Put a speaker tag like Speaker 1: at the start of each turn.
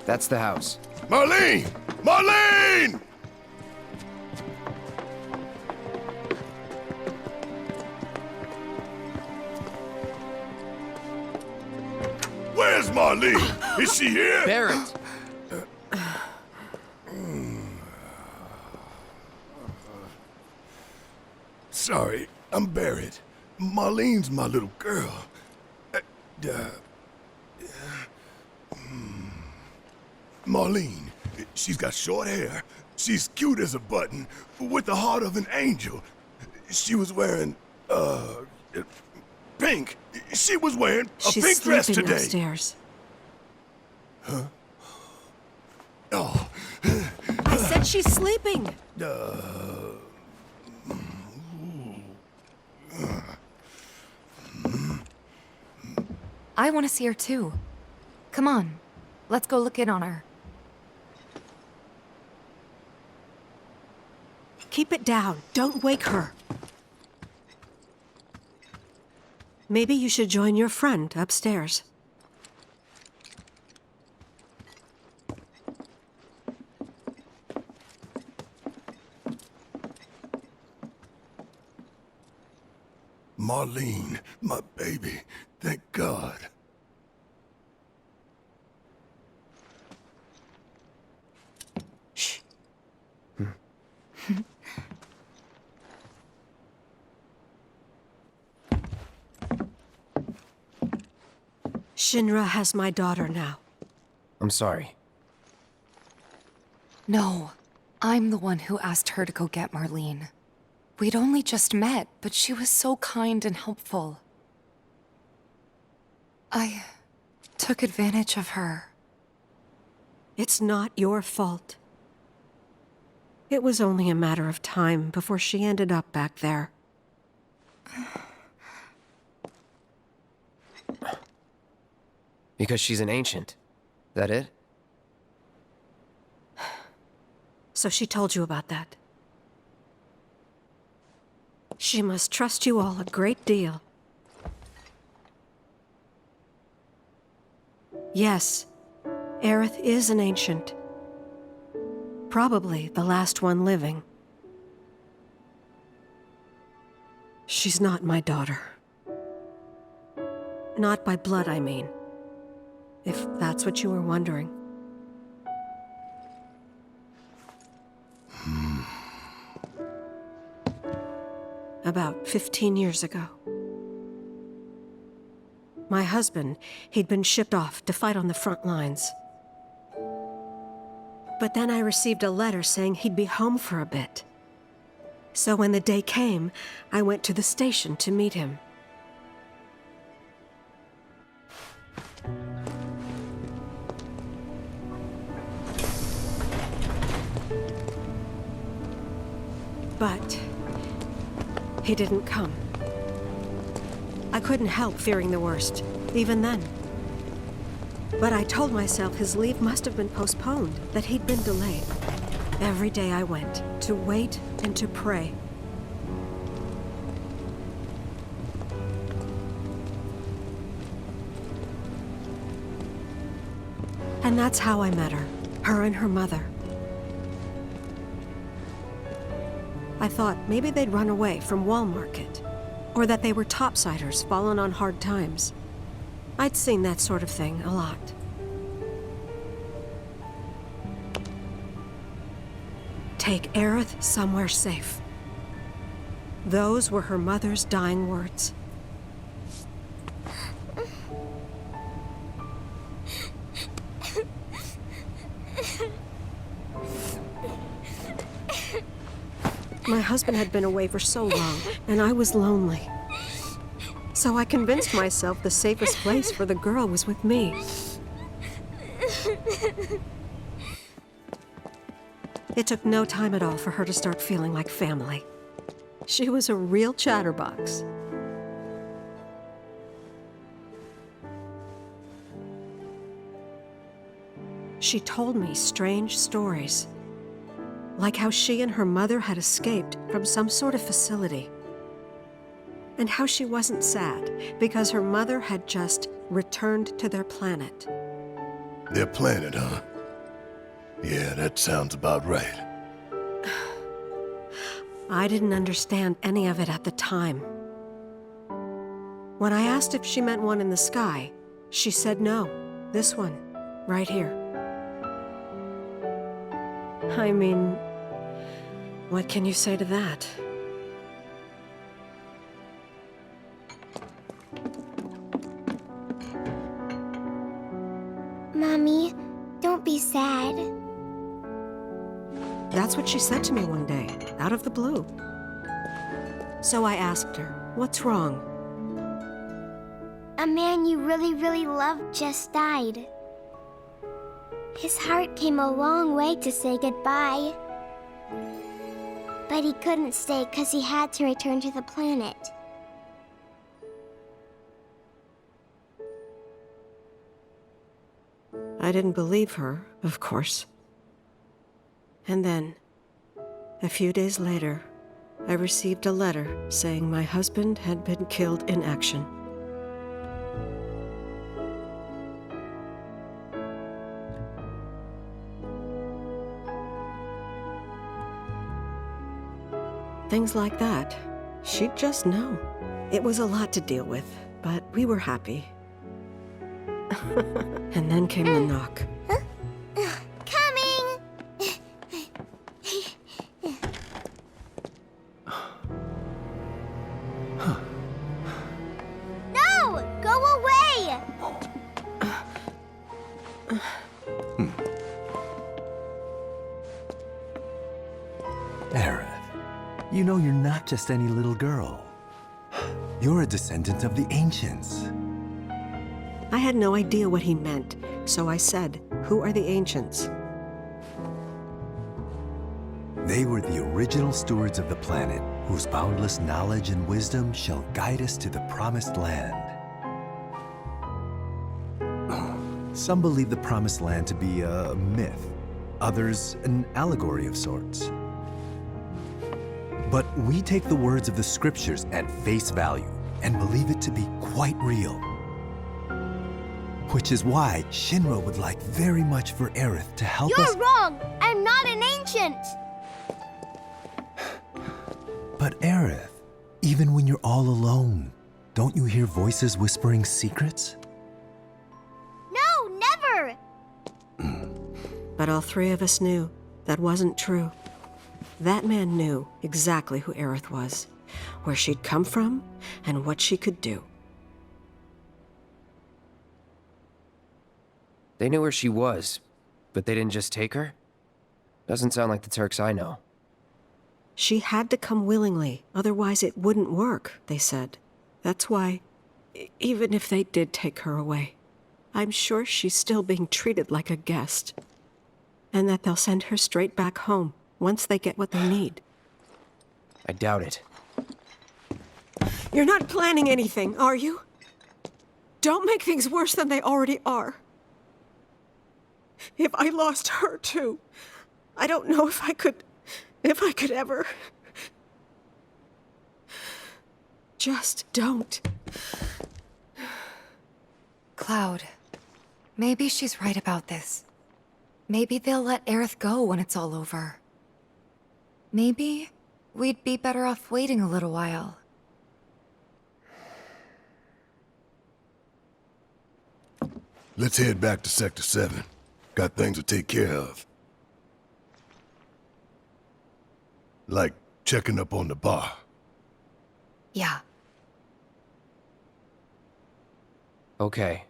Speaker 1: That's the house.
Speaker 2: Marlene! Marlene! Where's Marlene? Is she here?
Speaker 1: Barrett!
Speaker 2: Sorry, I'm Barrett. Marlene's my little girl. Marlene, she's got short hair. She's cute as a button, with the heart of an angel. She was wearing, pink. She was wearing a pink dress today.
Speaker 3: Upstairs.
Speaker 2: Huh? Oh.
Speaker 3: I said she's sleeping.
Speaker 4: I want to see her too. Come on, let's go look in on her.
Speaker 3: Keep it down. Don't wake her. Maybe you should join your friend upstairs.
Speaker 2: Marlene, my baby. Thank God.
Speaker 3: Shh. Shinra has my daughter now.
Speaker 1: I'm sorry.
Speaker 4: No, I'm the one who asked her to go get Marlene. We'd only just met, but she was so kind and helpful. I took advantage of her.
Speaker 3: It's not your fault. It was only a matter of time before she ended up back there.
Speaker 1: Because she's an ancient. That it?
Speaker 3: So she told you about that. She must trust you all a great deal. Yes, Aerith is an ancient. Probably the last one living. She's not my daughter. Not by blood, I mean. If that's what you were wondering. About 15 years ago. My husband, he'd been shipped off to fight on the front lines. But then I received a letter saying he'd be home for a bit. So when the day came, I went to the station to meet him. But he didn't come. I couldn't help fearing the worst, even then. But I told myself his leave must have been postponed, that he'd been delayed. Every day I went, to wait and to pray. And that's how I met her and her mother. I thought maybe they'd run away from Wall Market, or that they were topsiders fallen on hard times. I'd seen that sort of thing a lot. Take Aerith somewhere safe. Those were her mother's dying words. My husband had been away for so long, and I was lonely. So I convinced myself the safest place for the girl was with me. It took no time at all for her to start feeling like family. She was a real chatterbox. She told me strange stories. Like how she and her mother had escaped from some sort of facility. And how she wasn't sad because her mother had just returned to their planet.
Speaker 2: Their planet, huh? Yeah, that sounds about right.
Speaker 3: I didn't understand any of it at the time. When I asked if she meant one in the sky, she said no. This one, right here. I mean, what can you say to that?
Speaker 5: Mommy, don't be sad.
Speaker 3: That's what she said to me one day, out of the blue. So I asked her, what's wrong?
Speaker 5: A man you really, really loved just died. His heart came a long way to say goodbye. But he couldn't stay because he had to return to the planet.
Speaker 3: I didn't believe her, of course. And then, a few days later, I received a letter saying my husband had been killed in action. Things like that, she'd just know. It was a lot to deal with, but we were happy. And then came the knock.
Speaker 5: Coming! No! Go away!
Speaker 6: Aerith, you know you're not just any little girl. You're a descendant of the ancients.
Speaker 3: I had no idea what he meant, so I said, "Who are the ancients?"
Speaker 6: They were the original stewards of the planet, whose boundless knowledge and wisdom shall guide us to the promised land. Some believe the promised land to be a myth, others an allegory of sorts. But we take the words of the scriptures at face value and believe it to be quite real. Which is why Shinra would like very much for Aerith to help us.
Speaker 5: You're wrong! I'm not an ancient!
Speaker 6: But Aerith, even when you're all alone, don't you hear voices whispering secrets?
Speaker 5: No, never!
Speaker 3: But all three of us knew that wasn't true. That man knew exactly who Aerith was, where she'd come from, and what she could do.
Speaker 1: They knew where she was, but they didn't just take her? Doesn't sound like the Turks I know.
Speaker 3: She had to come willingly, otherwise it wouldn't work, they said. That's why, even if they did take her away, I'm sure she's still being treated like a guest. And that they'll send her straight back home once they get what they need.
Speaker 1: I doubt it.
Speaker 3: You're not planning anything, are you? Don't make things worse than they already are. If I lost her too, I don't know if I could ever. Just don't.
Speaker 4: Cloud, maybe she's right about this. Maybe they'll let Aerith go when it's all over. Maybe we'd be better off waiting a little while.
Speaker 2: Let's head back to Sector 7. Got things to take care of. Like checking up on the bar.
Speaker 4: Yeah.
Speaker 1: Okay.